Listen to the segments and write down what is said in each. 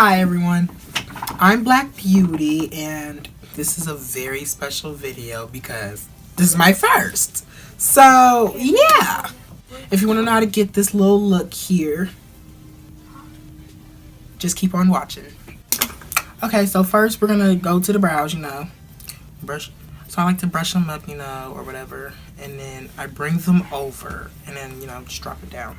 Hi everyone, I'm Black Beauty and this is a very special video because this is my first. So yeah, if you want to know how to get this little look here, just keep on watching. Okay, so first we're gonna go to the brows, brush. So I like to brush them up, or whatever, and then I bring them over and then, just drop it down.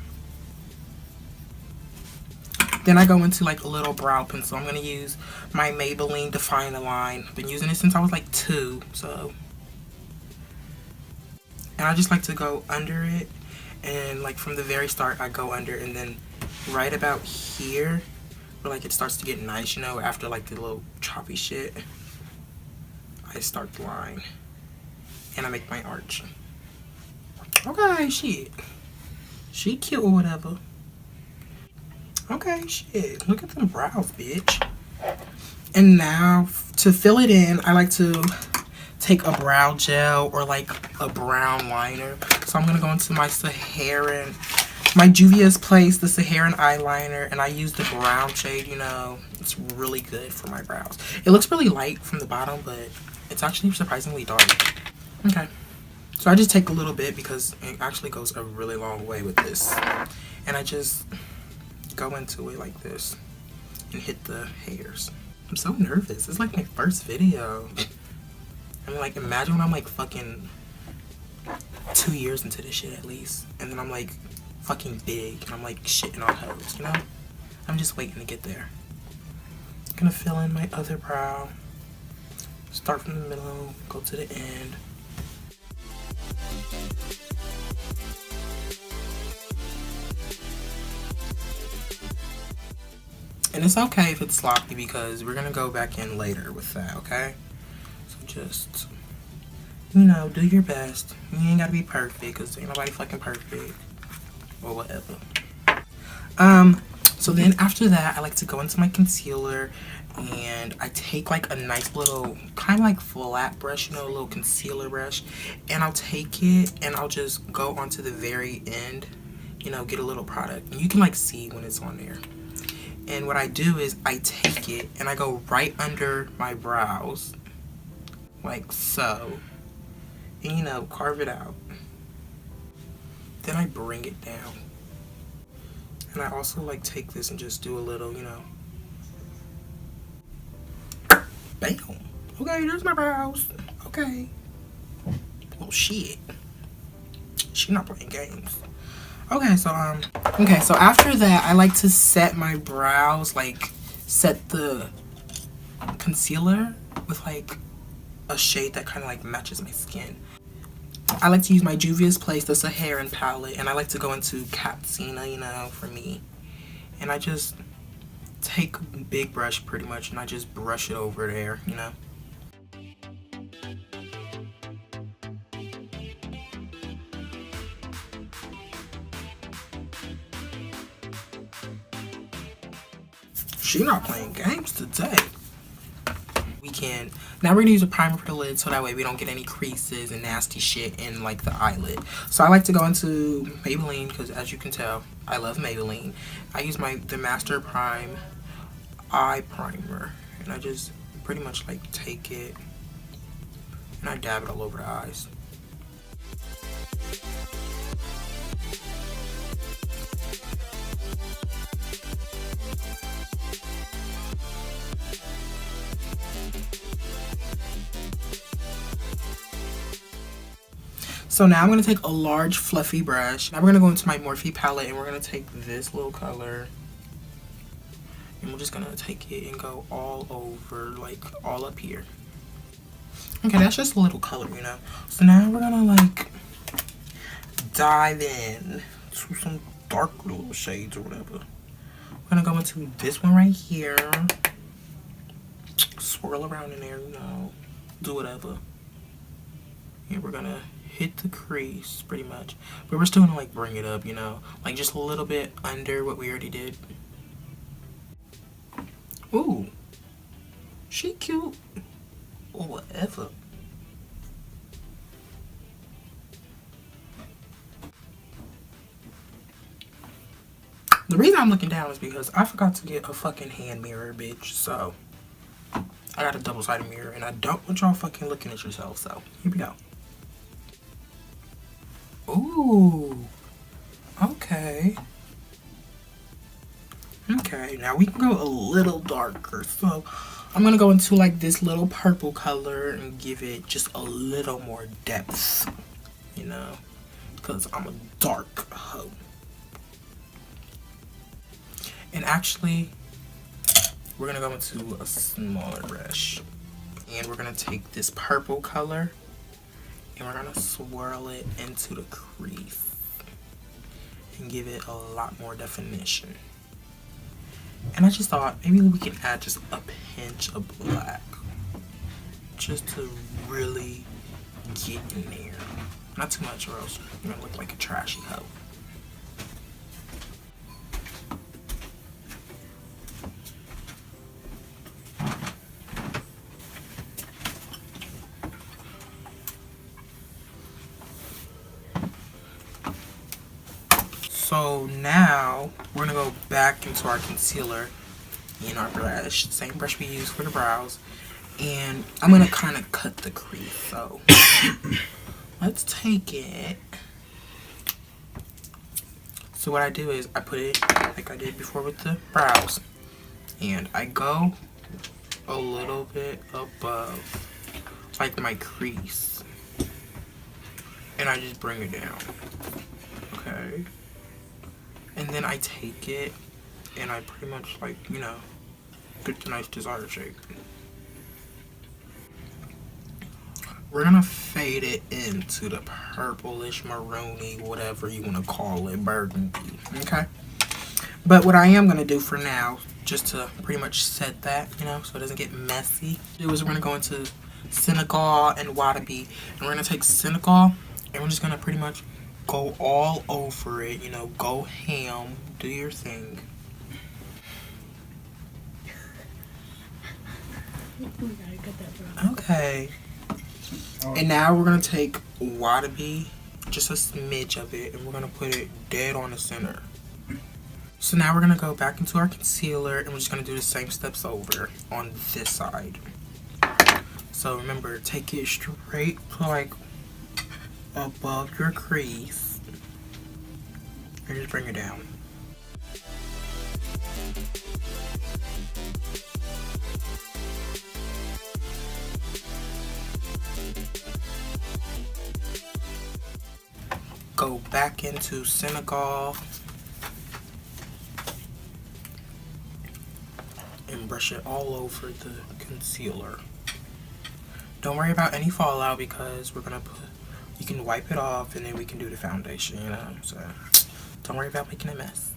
Then I go into like a little brow pencil. I'm going to use my Maybelline Define the Line. I've been using it since I was like 2. And I just like to go under it. And like from the very start I go under, and then right about here where like it starts to get nice, after like the little choppy shit, I start the line. And I make my arch. Okay, shit. She cute or whatever. Okay, shit. Look at them brows, bitch. And now, to fill it in, I like to take a brow gel or like a brown liner. So I'm going to go into my Juvia's Place, the Saharan eyeliner. And I use the brown shade, It's really good for my brows. It looks really light from the bottom, but it's actually surprisingly dark. Okay. So I just take a little bit because it actually goes a really long way with this. And I just go into it like this and hit the hairs. I'm so nervous. It's like my first video. I mean, like, imagine when I'm like fucking 2 years into this shit at least, and then I'm like fucking big and I'm like shitting on hoes, I'm just waiting to get there. I'm gonna fill in my other brow. Start from the middle, go to the end. And it's okay if it's sloppy because we're gonna go back in later with that, okay? So just, do your best. You ain't gotta be perfect because ain't nobody fucking perfect or whatever. So then after that, I like to go into my concealer and I take like a nice little kind of like flat brush, a little concealer brush, and I'll take it and I'll just go onto the very end, get a little product. And you can like see when it's on there. And what I do is I take it and I go right under my brows, like so, and carve it out. Then I bring it down. And I also like take this and just do a little, bam. Okay, there's my brows. Okay. Well, shit. She not playing games. Okay, so after that, I like to set my brows, like, set the concealer with, like, a shade that kind of, like, matches my skin. I like to use my Juvia's Place, the Saharan palette, and I like to go into Capsina, for me. And I just take a big brush, pretty much, and I just brush it over there, She not playing games today. Now we're gonna use a primer for the lid so that way we don't get any creases and nasty shit in like the eyelid. So I like to go into Maybelline because as you can tell, I love Maybelline. I use the Master Prime eye primer and I just pretty much like take it and I dab it all over the eyes. So now I'm going to take a large fluffy brush. Now we're going to go into my Morphe palette and we're going to take this little color. And we're just going to take it and go all over, like all up here. Okay, that's just a little color, So now we're going to like dive in to some dark little shades or whatever. We're going to go into this one right here. Swirl around in there, do whatever. And we're going to hit the crease pretty much, but we're still gonna like bring it up, like just a little bit under what we already did. Ooh, she cute or whatever. The reason I'm looking down is because I forgot to get a fucking hand mirror, bitch. So I got a double-sided mirror, and I don't want y'all fucking looking at yourself. So here we go. Ooh. Okay. Okay, now we can go a little darker. So I'm gonna go into like this little purple color and give it just a little more depth, you know, because I'm a dark hoe. And actually, we're gonna go into a smaller brush, and we're gonna take this purple color and we're gonna swirl it into the crease and give it a lot more definition. And I just thought maybe we can add just a pinch of black just to really get in there. Not too much or else you're gonna look like a trashy hoe. So now we're gonna go back into our concealer in our brush, same brush we used for the brows, and I'm gonna kind of cut the crease. So let's take it. So what I do is I put it like I did before with the brows, and I go a little bit above like my crease, and I just bring it down. Okay. And then I take it and I pretty much, like, you know, get the nice desired shape. We're gonna fade it into the purplish, maroony, whatever you want to call it, burgundy. Okay? But what I am gonna do for now, just to pretty much set that, you know, so it doesn't get messy, is we're gonna go into Senegal and Wadabi. And we're gonna take Senegal and we're just gonna pretty much go all over it, you know, go ham, do your thing. Okay. And now we're gonna take Wadabi, just a smidge of it, and we're gonna put it dead on the center. So now we're gonna go back into our concealer and we're just gonna do the same steps over on this side. So remember, take it straight to like above your crease and just bring it down. Go back into Senegal and brush it all over the concealer. Don't worry about any fallout because we're gonna put, you can wipe it off and then we can do the foundation, you know, so don't worry about making a mess.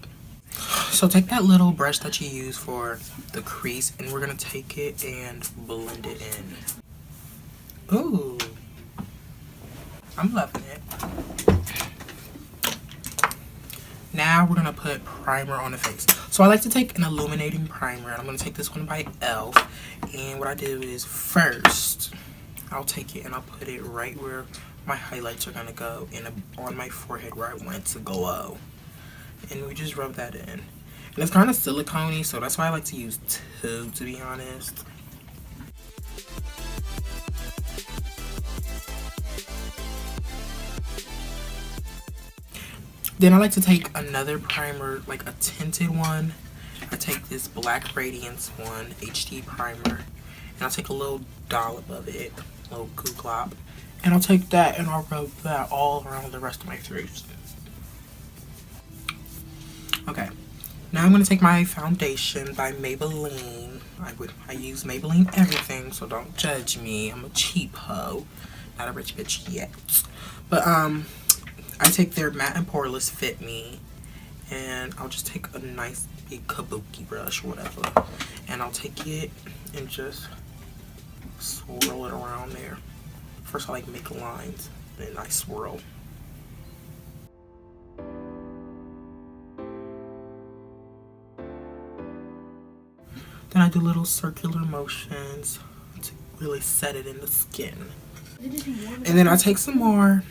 So take that little brush that you use for the crease and we're gonna take it and blend it in. Ooh, I'm loving it. Now we're gonna put primer on the face. So I like to take an illuminating primer, and I'm gonna take this one by e.l.f. And what I do is first, I'll take it and I'll put it right where my highlights are gonna go, and on my forehead where I want it to glow. And we just rub that in. And it's kind of silicone-y, so that's why I like to use two, to be honest. Then I like to take another primer, like a tinted one. I take this Black Radiance one, HD primer, and I'll take a little dollop of it, a little goo glop, and I'll take that and I'll rub that all around the rest of my face. Okay, now I'm going to take my foundation by Maybelline. I use Maybelline everything, so don't judge me. I'm a cheap hoe, not a rich bitch yet. But I take their Matte and Poreless Fit Me, and I'll just take a nice big kabuki brush or whatever, and I'll take it and just swirl it around there. First I like make lines, then I swirl. Then I do little circular motions to really set it in the skin. And then I take some more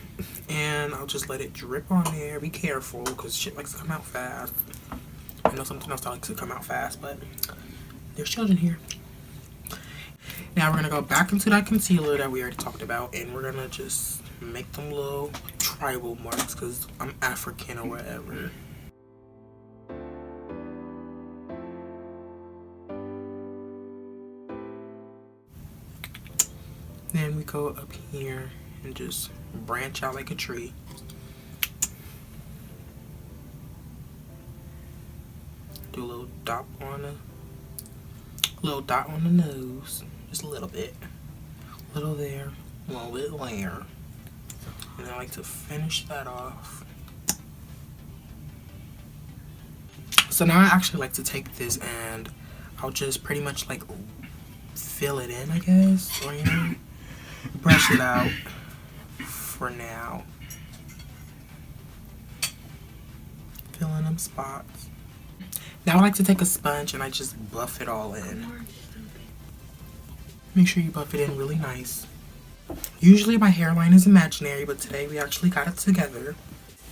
and I'll just let it drip on there. Be careful because shit likes to come out fast. I know something else that likes to come out fast, but there's children here. Now we're gonna go back into that concealer that we already talked about, and we're gonna just make them little tribal marks because I'm African or whatever. Then we go up here and just branch out like a tree. Do a little dot on the nose, just a little bit, a little there, a little bit there, and I like to finish that off. So now I actually like to take this and I'll just pretty much like fill it in, I guess, or you know, brush it out for now. Fill in them spots. Now I like to take a sponge and I just buff it all in. Make sure you buff it in really nice. Usually my hairline is imaginary, but today we actually got it together.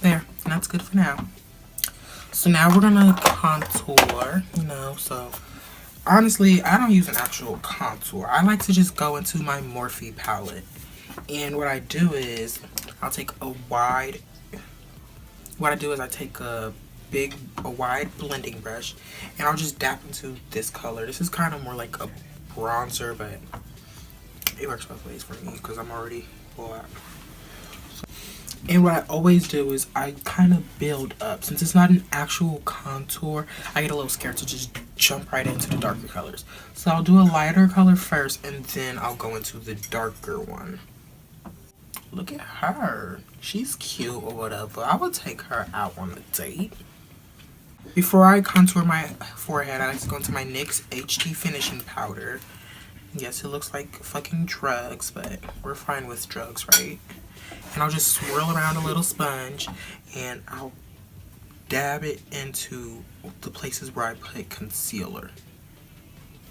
There, and that's good for now. So now we're gonna contour, you know, so honestly, I don't use an actual contour. I like to just go into my Morphe palette. And what I do is, I'll take a wide, I take a wide blending brush, and I'll just dab into this color. This is kind of more like a bronzer, but it works both ways for me because I'm already black. And what I always do is I kind of build up. Since it's not an actual contour, I get a little scared to just jump right into the darker colors. So I'll do a lighter color first, and then I'll go into the darker one. Look at her. She's cute or whatever. I would take her out on a date. Before I contour my forehead, I like to go into my NYX HD Finishing Powder. Yes, it looks like fucking drugs, but we're fine with drugs, right? And I'll just swirl around a little sponge, and I'll dab it into the places where I put concealer.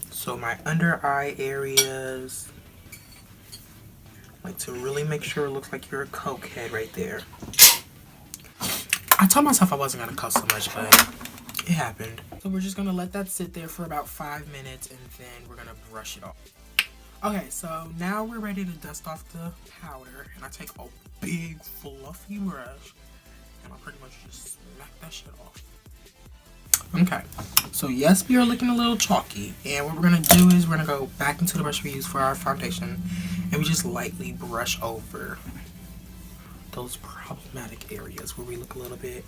So my under eye areas, like to really make sure it looks like you're a cokehead right there. I told myself I wasn't gonna cuss so much, but it happened. So we're just gonna let that sit there for about 5 minutes, and then we're gonna brush it off. Okay, so now we're ready to dust off the powder, and I take a big fluffy brush, and I'll pretty much just smack that shit off. Okay, so yes, we are looking a little chalky, and what we're gonna do is we're gonna go back into the brush we used for our foundation, and we just lightly brush over those problematic areas where we look a little bit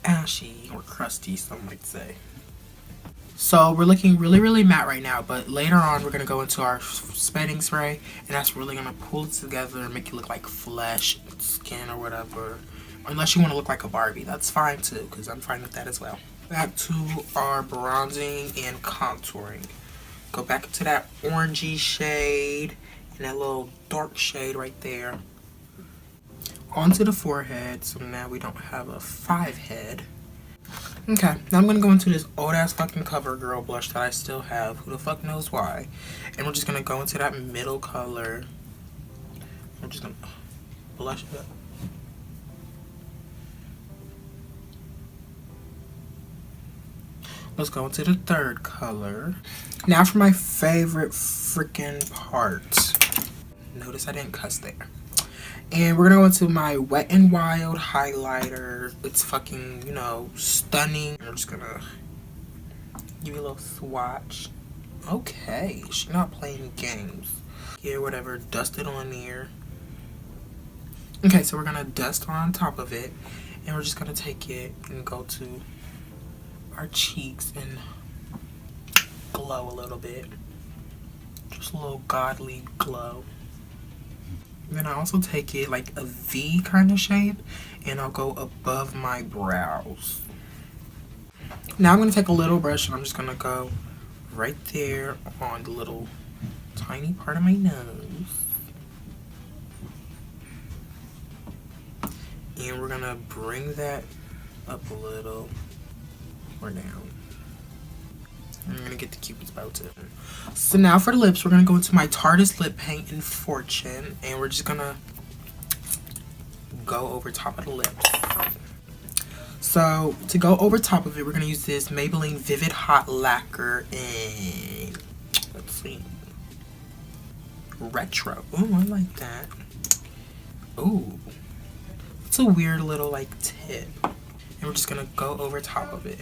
ashy or crusty, some might say. So we're looking really, really matte right now, but later on we're going to go into our setting spray, and that's really going to pull it together and make it look like flesh, skin, or whatever. Unless you want to look like a Barbie, that's fine too, because I'm fine with that as well. Back to our bronzing and contouring. Go back into that orangey shade and that little dark shade right there. Onto the forehead, so now we don't have a 5 head. Okay, now I'm going to go into this old ass fucking CoverGirl blush that I still have. Who the fuck knows why? And we're just going to go into that middle color. We're just going to blush it up. Let's go into the third color. Now for my favorite freaking part. Notice I didn't cuss there. And we're gonna go into my Wet n Wild highlighter. It's fucking, you know, stunning. I'm just gonna give you a little swatch. Okay, she's not playing games. Yeah, whatever, dust it on there. Okay, so we're gonna dust on top of it. And we're just gonna take it and go to our cheeks and glow a little bit. Just a little godly glow. Then I also take it like a V kind of shape, and I'll go above my brows. Now I'm going to take a little brush, and I'm just going to go right there on the little tiny part of my nose. And we're going to bring that up a little or down. I'm going to get the Cupid's bow too. So now for the lips, we're going to go into my Tarte's Lip Paint in Fortune. And we're just going to go over top of the lips. So to go over top of it, we're gonna use this Maybelline Vivid Hot Lacquer in, let's see, retro. Ooh, I like that. Ooh, it's a weird little like tip, and we're just gonna go over top of it.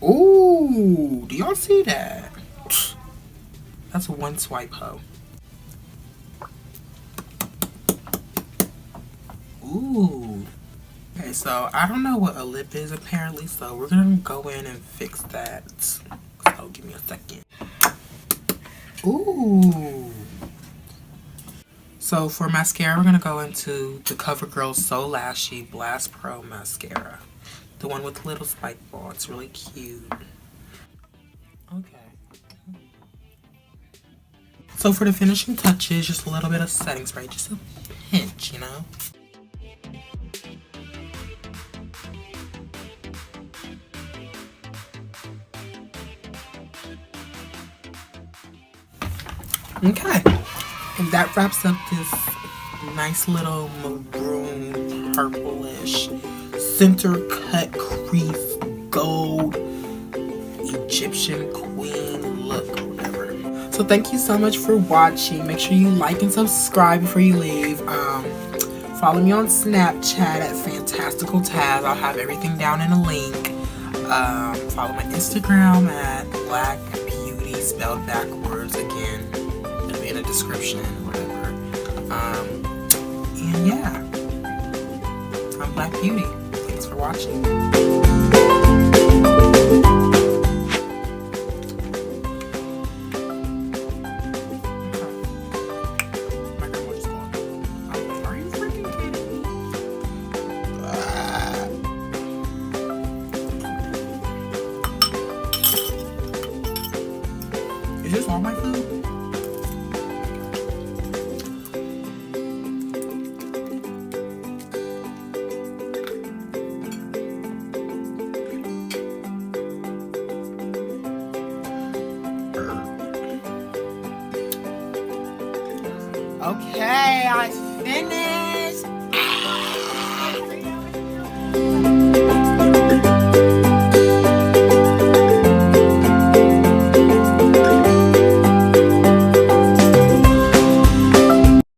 Ooh, do y'all see that? That's one swipe, ho. Ooh. Okay, so I don't know what a lip is apparently, so we're gonna go in and fix that. So give me a second. Ooh. So for mascara, we're gonna go into the CoverGirl So Lashy Blast Pro mascara. The one with the little spike ball. It's really cute. Okay. So for the finishing touches, just a little bit of setting spray, just a pinch, you know? Okay, and that wraps up this nice little maroon purplish center cut crease gold Egyptian queen look or whatever. So thank you so much for watching. Make sure you like and subscribe before you leave. Follow me on Snapchat at Fantastical Taz. I'll have everything down in a link. Follow my Instagram at Black Beauty spelled backwards again. In the description or whatever. And yeah, I'm Black Beauty. Thanks for watching. My grandma just called me. Are you freaking kidding me? Is this all my food? Okay, I finished.